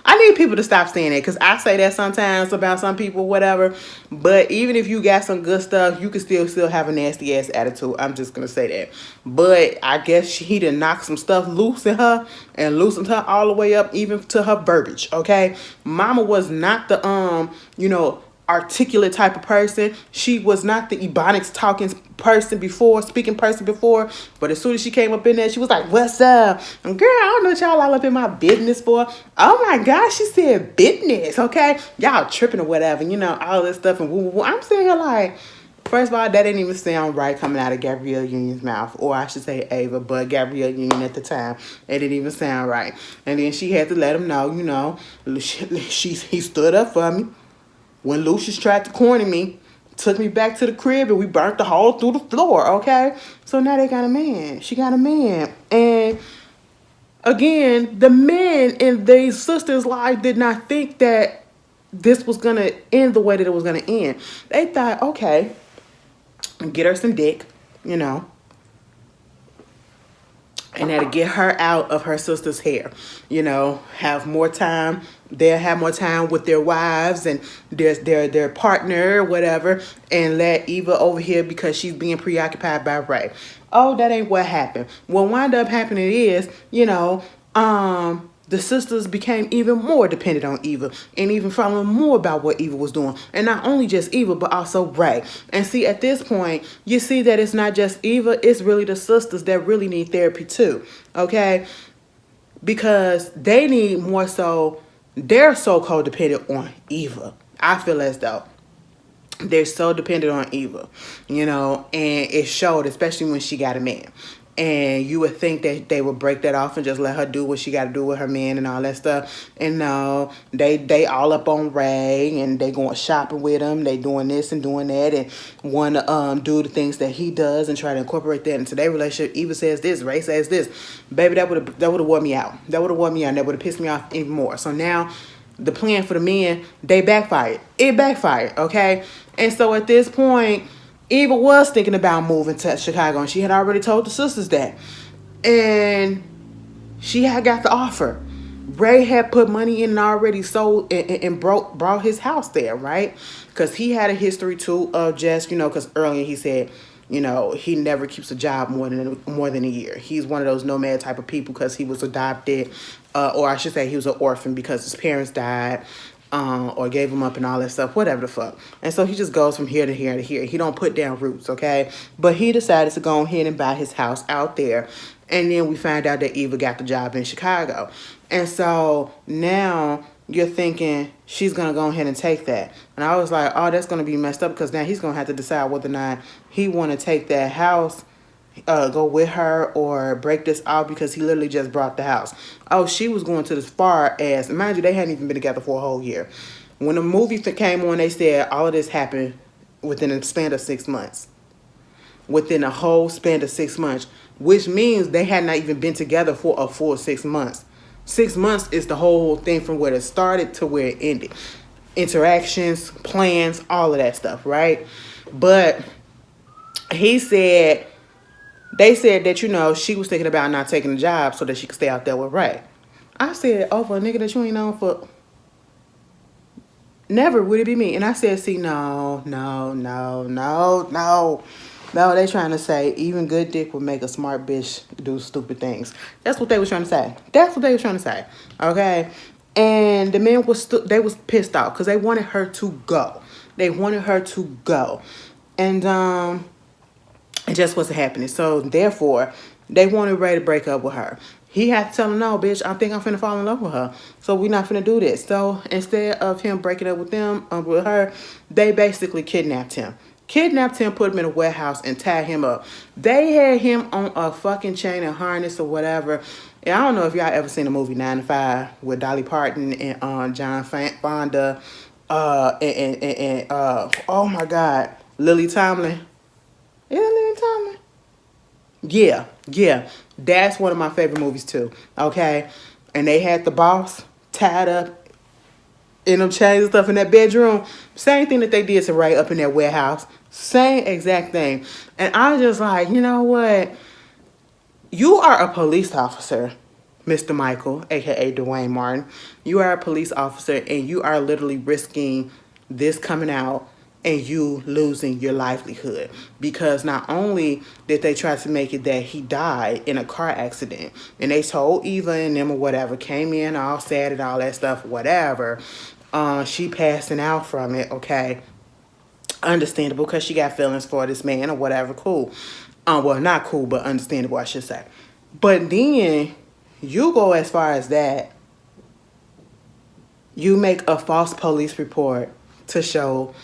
I need people to stop saying it because I say that sometimes about some people, whatever. But even if you got some good stuff, you can still have a nasty ass attitude. I'm just gonna say that. But I guess he done knocked some stuff loose in her and loosened her all the way up, even to her verbiage. Okay, Mama was not the you know, articulate type of person. She was not the ebonics talking speaking person before. But as soon as she came up in there, she was like, "What's up?" And girl, I don't know what y'all all up in my business for. Oh my gosh, she said business, okay? Y'all tripping or whatever, you know, all this stuff and woo woo woo. I'm sitting here like, first of all, that didn't even sound right coming out of Gabrielle Union's mouth. Or I should say Ava, but Gabrielle Union at the time. It didn't even sound right. And then she had to let him know, you know, he stood up for me. When Lucius tried to corner me, took me back to the crib and we burnt the hole through the floor, okay? So now they got a man. She got a man. And again, the men in these sisters' life did not think that this was going to end the way that it was going to end. They thought, okay, get her some dick, you know, and that'll get her out of her sister's hair, you know, have more time. They'll have more time with their wives and their partner, whatever, and let Eva over here because she's being preoccupied by Ray. Oh, that ain't what happened. What wound up happening is, you know, the sisters became even more dependent on Eva and even following more about what Eva was doing. And not only just Eva, but also Ray. And see, at this point, you see that it's not just Eva, it's really the sisters that really need therapy too, okay? Because they need more so, they're so codependent on Eva. I feel as though they're so dependent on Eva, you know, and it showed, especially when she got a man. And you would think that they would break that off and just let her do what she got to do with her man and all that stuff. And no, they all up on Ray and they going shopping with him. They doing this and doing that and want to do the things that he does and try to incorporate that into their relationship. Eva says this, Ray says this. Baby, that would have wore me out. That would have wore me out and that would have pissed me off even more. So now the plan for the men, they backfired. It backfired, okay? And so at this point, Eva was thinking about moving to Chicago, and she had already told the sisters that. And she had got the offer. Ray had put money in and already sold and brought his house there, right? Because he had a history, too, of just, you know, because earlier he said, you know, he never keeps a job more than a year. He's one of those nomad type of people because he was adopted, or I should say he was an orphan because his parents died. Or gave him up and all that stuff, whatever the fuck. And so he just goes from here to here to here. He don't put down roots, okay? But he decided to go ahead and buy his house out there. And then we find out that Eva got the job in Chicago. And so now you're thinking she's going to go ahead and take that. And I was like, oh, that's going to be messed up because now he's going to have to decide whether or not he want to take that house, go with her or break this off because he literally just brought the house. Oh, she was going to as far as, mind you, they hadn't even been together for a whole year. When the movie came on, they said all of this happened within a span of 6 months. Within a whole span of 6 months, which means they had not even been together for a full 6 months. 6 months is the whole thing from where it started to where it ended. Interactions, plans, all of that stuff, right? But he said, they said that, you know, she was thinking about not taking the job so that she could stay out there with Ray. I said, oh, for a nigga that you ain't known for, never would it be me. And I said, see, no, they trying to say even good dick would make a smart bitch do stupid things. That's what they was trying to say. That's what they was trying to say. Okay? And the men they was pissed off because they wanted her to go. They wanted her to go. And it just wasn't happening. So therefore, they wanted Ray to break up with her. He had to tell him, no, bitch, I think I'm finna fall in love with her. So we're not finna do this. So instead of him breaking up with with her, they basically kidnapped him. Put him in a warehouse and tied him up. They had him on a fucking chain and harness or whatever. Yeah, I don't know if y'all ever seen the movie 9 to 5 with Dolly Parton and John Fonda, oh my God, Lily Tomlin. Is it Lily Tomlin? Yeah, yeah. That's one of my favorite movies too. Okay, and they had the boss tied up in them chains and stuff in that bedroom. Same thing that they did to Ray up in that warehouse. Same exact thing. And I was just like, you know what? You are a police officer, Mr. Michael, aka Dwayne Martin. You are a police officer and you are literally risking this coming out and you losing your livelihood. Because not only did they try to make it that he died in a car accident, and they told Eva and them or whatever, came in all sad and all that stuff, whatever. She passing out from it, okay. Understandable because she got feelings for this man or whatever, cool. Well, not cool, but understandable, I should say. But then you go as far as that. You make a false police report to show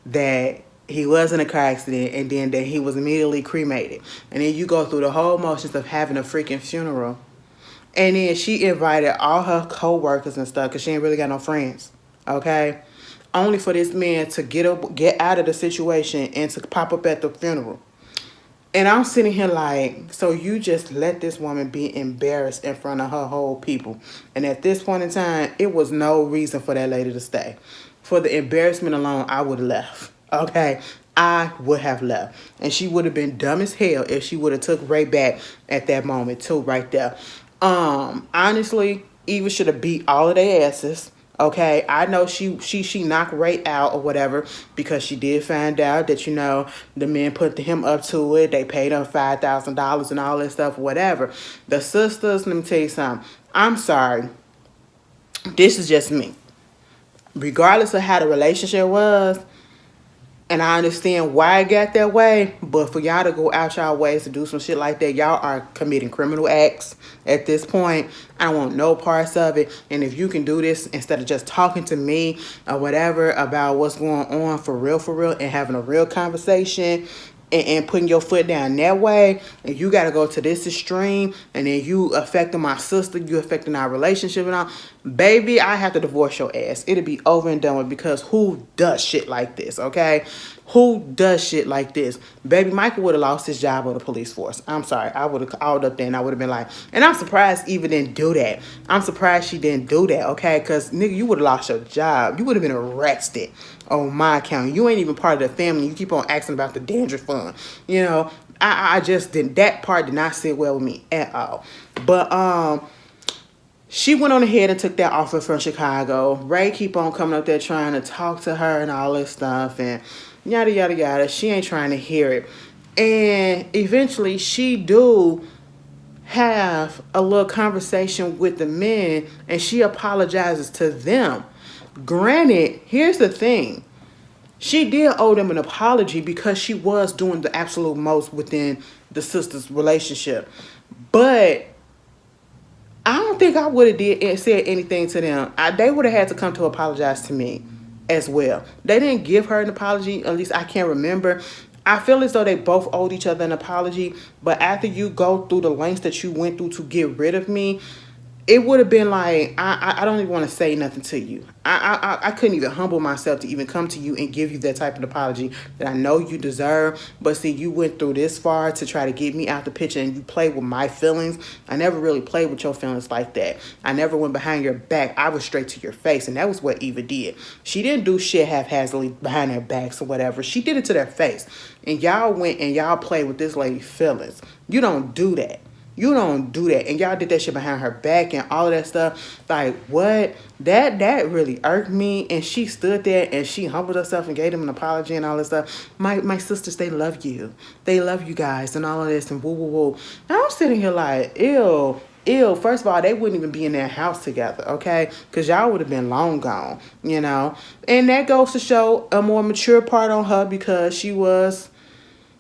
that he was in a car accident and then that he was immediately cremated. And then you go through the whole motions of having a freaking funeral. And then she invited all her co-workers and stuff because she ain't really got no friends. Okay? Only for this man to get out of the situation and to pop up at the funeral. And I'm sitting here like, so you just let this woman be embarrassed in front of her whole people. And at this point in time, it was no reason for that lady to stay. For the embarrassment alone, I would have left. Okay? I would have left. And she would have been dumb as hell if she would have took Ray back at that moment too, right there. Honestly, Eva should have beat all of their asses. Okay, I know she knocked Ray out or whatever because she did find out that, you know, the men put him up to it. They paid him $5,000 and all that stuff, whatever. The sisters, let me tell you something. I'm sorry. This is just me. Regardless of how the relationship was, and I understand why it got that way, but for y'all to go out y'all ways to do some shit like that, y'all are committing criminal acts at this point. I don't want no parts of it. And if you can do this instead of just talking to me or whatever about what's going on for real, and having a real conversation and putting your foot down that way, and you got to go to this extreme, and then you affecting my sister, you affecting our relationship and all, baby, I have to divorce your ass. It'll be over and done with, because who does shit like this, okay? Who does shit like this? Baby, Michael would have lost his job on the police force. I'm sorry. I would have called up there and I would have been like, and I'm surprised Eva didn't do that. I'm surprised she didn't do that, okay? Because, nigga, you would have lost your job. You would have been arrested on my account. You ain't even part of the family. You keep on asking about the dandruff fund. You know, I just didn't, that part did not sit well with me at all. But, she went on ahead and took that offer from Chicago. Ray keep on coming up there trying to talk to her and all this stuff and yada, yada, yada. She ain't trying to hear it. And eventually she do have a little conversation with the men and she apologizes to them. Granted, here's the thing. She did owe them an apology because she was doing the absolute most within the sisters' relationship. But I don't think I would have said anything to them. They would have had to come to apologize to me as well. They didn't give her an apology, at least I can't remember. I feel as though they both owed each other an apology, but after you go through the lengths that you went through to get rid of me, it would have been like, I don't even want to say nothing to you. I couldn't even humble myself to even come to you and give you that type of apology that I know you deserve. But see, you went through this far to try to get me out the picture and you played with my feelings. I never really played with your feelings like that. I never went behind your back. I was straight to your face. And that was what Eva did. She didn't do shit haphazardly behind their backs or whatever. She did it to their face. And y'all went and y'all played with this lady's feelings. You don't do that. You don't do that. And y'all did that shit behind her back and all of that stuff. Like, what? That really irked me. And she stood there and she humbled herself and gave them an apology and all this stuff. My sisters, they love you. They love you guys and all of this and woo, woo, woo. And I'm sitting here like, ew. First of all, they wouldn't even be in their house together, okay? Because y'all would have been long gone, you know? And that goes to show a more mature part on her because she was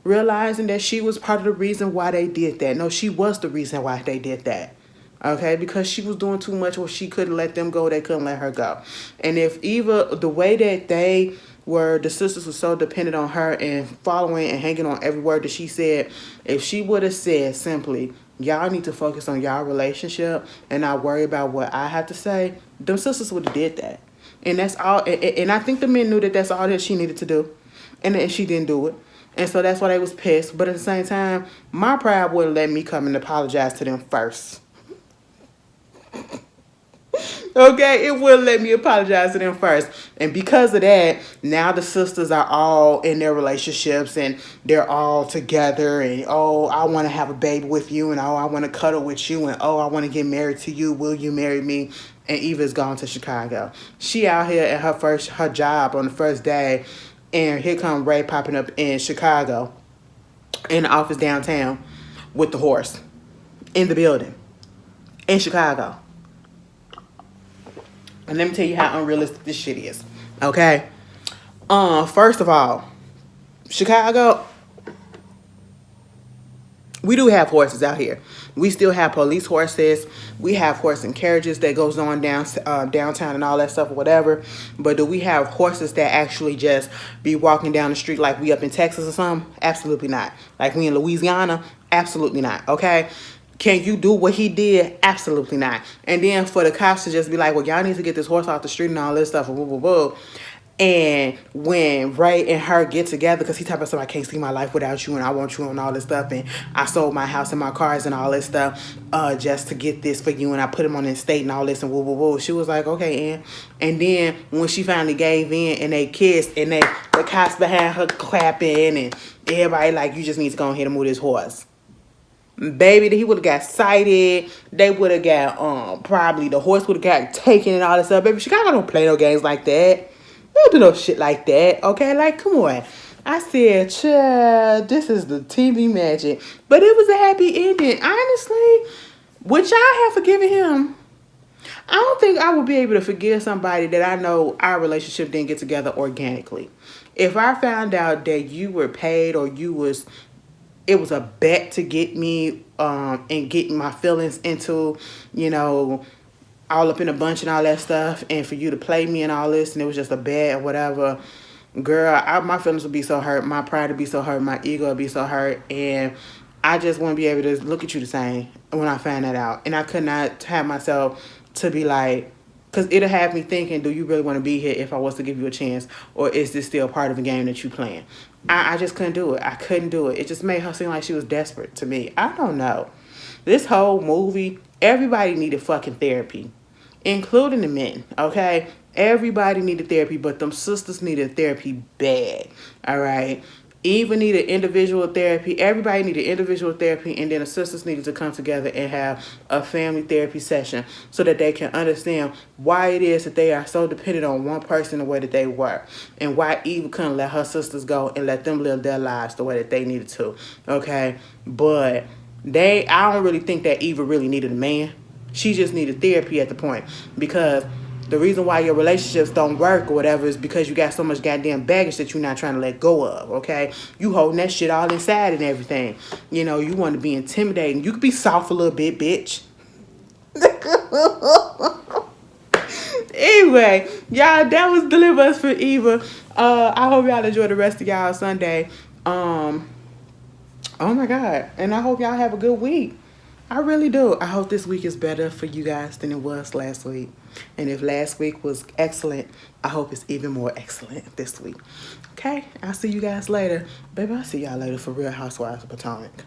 realizing that she was part of the reason why they did that. No, she was the reason why they did that. Okay, because she was doing too much where she couldn't let them go, they couldn't let her go. And if Eva, the way that the sisters were so dependent on her and following and hanging on every word that she said, if she would have said simply, y'all need to focus on y'all relationship and not worry about what I have to say, them sisters would have did that. And that's all. And I think the men knew that that's all that she needed to do. And then she didn't do it. And so that's why they was pissed. But at the same time, my pride wouldn't let me come and apologize to them first. Okay, it will let me apologize to them first. And because of that, now the sisters are all in their relationships and they're all together. And oh, I want to have a baby with you. And oh, I want to cuddle with you. And oh, I want to get married to you. Will you marry me? And Eva's gone to Chicago. She out here at her job on the first day. And here come Ray popping up in Chicago in the office downtown with the horse in the building in Chicago. And let me tell you how unrealistic this shit is. Okay? First of all, Chicago, we do have horses out here. We still have police horses. We have horse and carriages that goes on downtown and all that stuff or whatever. But do we have horses that actually just be walking down the street like we up in Texas or something? Absolutely not. Like we in Louisiana? Absolutely not. Okay? Can you do what he did? Absolutely not. And then for the cops to just be like, well, y'all need to get this horse off the street and all this stuff. And when Ray and her get together, because he talking about something, I can't see my life without you and I want you and all this stuff. And I sold my house and my cars and all this stuff just to get this for you. And I put him on the estate and all this and She was like, okay, Ann. And then when she finally gave in and they kissed and the cops behind her clapping and everybody like, you just need to go ahead and move this horse. Baby, he would have got cited. They would have got, probably the horse would have got taken and all this stuff. Baby, Chicago don't play no games like that. We don't do no shit like that, okay? Like, come on. I said, child, this is the TV magic. But it was a happy ending. Honestly, would y'all have forgiven him? I don't think I would be able to forgive somebody that I know our relationship didn't get together organically. If I found out that you were paid or it was a bet to get me and get my feelings into, all up in a bunch and all that stuff, and for you to play me and all this, and it was just a bet or whatever, girl, my feelings would be so hurt, my pride would be so hurt, my ego would be so hurt, and I just wouldn't be able to look at you the same when I found that out. And I could not have myself to be like, because it'll have me thinking, do you really want to be here if I was to give you a chance, or is this still part of a game that you playing? I just couldn't do it. I couldn't do it. It just made her seem like she was desperate to me. I don't know. This whole movie, everybody needed fucking therapy, including the men, okay? Everybody needed therapy, but them sisters needed therapy bad, all right? Eva needed individual therapy. Everybody needed individual therapy, and then the sisters needed to come together and have a family therapy session so that they can understand why it is that they are so dependent on one person the way that they were, and why Eva couldn't let her sisters go and let them live their lives the way that they needed to, okay? But I don't really think that Eva really needed a man. She just needed therapy at the point, because the reason why your relationships don't work or whatever is because you got so much goddamn baggage that you're not trying to let go of, okay? You holding that shit all inside and everything. You want to be intimidating. You could be soft a little bit, bitch. Anyway, y'all, that was Deliver Us for Eva. I hope y'all enjoy the rest of y'all Sunday. Oh my God. And I hope y'all have a good week. I really do. I hope this week is better for you guys than it was last week. And if last week was excellent, I hope it's even more excellent this week. Okay? I'll see you guys later. Baby, I'll see y'all later for Real Housewives of Potomac.